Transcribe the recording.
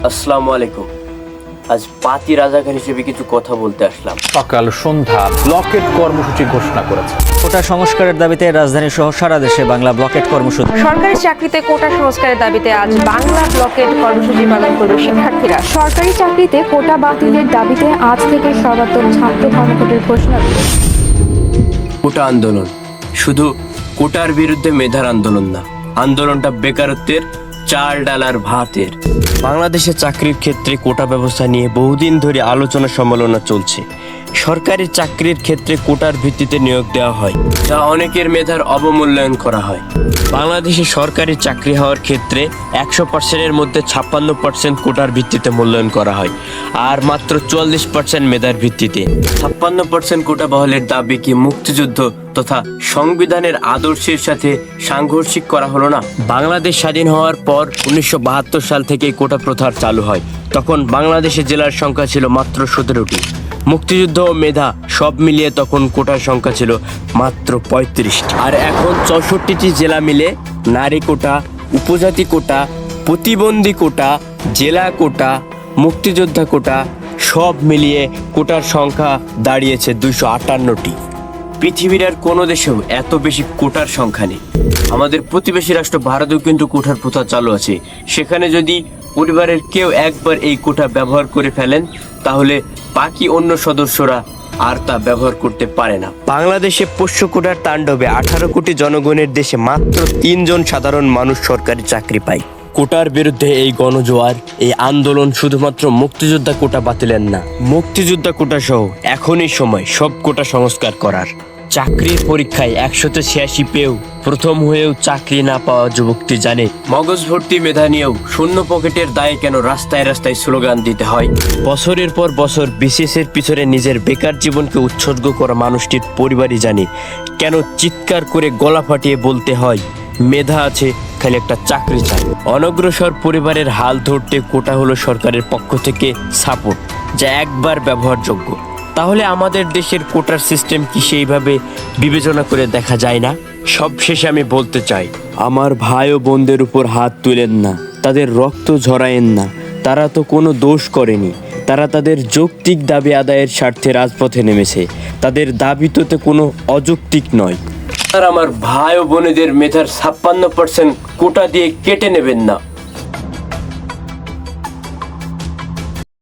আসসালামু আলাইকুম। আজ পাতি রাজাকার হিসেবে কিছু কথা বলতে আসলাম। সকাল সন্ধ্যা ব্লকেট কর্মসূচি ঘোষণা করেছে। কোটা সংস্কারের দাবিতে রাজধানী সহ সারা দেশে বাংলা ব্লকেট কর্মসূচি। সরকারি চাকরিতে কোটা সংস্কারের দাবিতে আজ বাংলা ব্লকেট কর্মসূচি পালন করবে শিক্ষার্থীরা। সরকারি চাকরিতে কোটা বাতিলের দাবিতে আজ থেকে সর্বাত্মক ছাত্র ধর্মঘটের ঘোষণা দিল। কোটা আন্দোলন শুধু কোটার বিরুদ্ধে মেধার আন্দোলন না, আন্দোলনটা বেকারত্বের চাল ডালার ভাতের। বাংলাদেশে চাকরির ক্ষেত্রে কোটা ব্যবস্থা নিয়ে বহুদিন ধরে আলোচনা সমালোচনা চলছে। সরকারি চাকরির ক্ষেত্রে কোটার ভিত্তিতে নিয়োগ দেওয়া হয়, যা অনেকের মেধার অবমূল্যায়ন করা হয়। বাংলাদেশে সরকারি চাকরি হওয়ার ক্ষেত্রে 100%-এর মধ্যে 56% কোটার ভিত্তিতে মূল্যায়ন করা হয়, আর মাত্র 44% মেধার ভিত্তিতে। 56% কোটা বহালের দাবি কি মুক্তিযুদ্ধ তথা সংবিধানের আদর্শের সাথে সাংঘর্ষিক করা হলো না? বাংলাদেশ স্বাধীন হওয়ার পর 1972 সাল থেকে কোটা প্রথা চালু হয়। তখন বাংলাদেশের জেলার সংখ্যা ছিল মাত্র 17টি। মুক্তিযুদ্ধ ও মেধা সব মিলিয়ে তখন কোটার সংখ্যা ছিল মাত্র 35টি। আর এখন 64টি জেলা মিলে নারী কোটা, উপজাতি কোটা, প্রতিবন্ধী কোটা, জেলা কোটা, মুক্তিযোদ্ধা কোটা সব মিলিয়ে কোটার সংখ্যা দাঁড়িয়েছে 258টি। পৃথিবীর আর কোনো দেশেও এত বেশি কোটার সংখ্যা নেই। আমাদের প্রতিবেশী রাষ্ট্র ভারতেও কিন্তু কোটার প্রথা চালু আছে। সেখানে যদি পরিবারের কেউ একবার এই কোটা ব্যবহার করে ফেলেন, তাহলে বাকি অন্য সদস্যরা আর তা ব্যবহার করতে পারে না। বাংলাদেশে পোষ্য কোটার তাণ্ডবে 18 কোটি জনগণের দেশে মাত্র 3 জন সাধারণ মানুষ সরকারি চাকরি পায়। কোটার বিরুদ্ধে এই গণজোয়ার, এই আন্দোলন শুধুমাত্র মুক্তিযোদ্ধা কোটা বাতিলের না, মুক্তিযোদ্ধা কোটা সহ এখনই সময় সব কোটা সংস্কার করার। চাকরির পরীক্ষায় 186 পেয়েও প্রথম হয়েও চাকরি না পাওয়া যুবকটি জানে মগজ ভর্তি মেধা নিয়েও শূন্য পকেটের দায়ে কেন রাস্তায় রাস্তায় স্লোগান দিতে হয়। বছরের পর বছর বিসিএসের পিছনে নিজের বেকার জীবনকে উৎসর্গ করা মানুষটির পরিবারই জানে কেন চিৎকার করে গলা ফাটিয়ে বলতে হয় মেধা আছে, খালি একটা চাকরি চাই। অনগ্রসর পরিবারের হাল ধরতে কোটা হলো সরকারের পক্ষ থেকে সাপোর্ট, যা একবার ব্যবহারযোগ্য। তাহলে আমাদের দেশের কোটার সিস্টেম কি সেইভাবে বিবেচনা করে দেখা যায় না? সবশেষে আমি বলতে চাই, আমার ভাই ও বোনদের উপর হাত তুলেন না, তাদের রক্ত ঝরায়েন না। তারা তো কোনো দোষ করেনি, তারা তাদের যৌক্তিক দাবি আদায়ের স্বার্থে রাজপথে নেমেছে। তাদের দাবি তো কোনো অযৌক্তিক নয়। আর আমার ভাই ও বোনেদের মেধার 56% কোটা দিয়ে কেটে নেবেন না।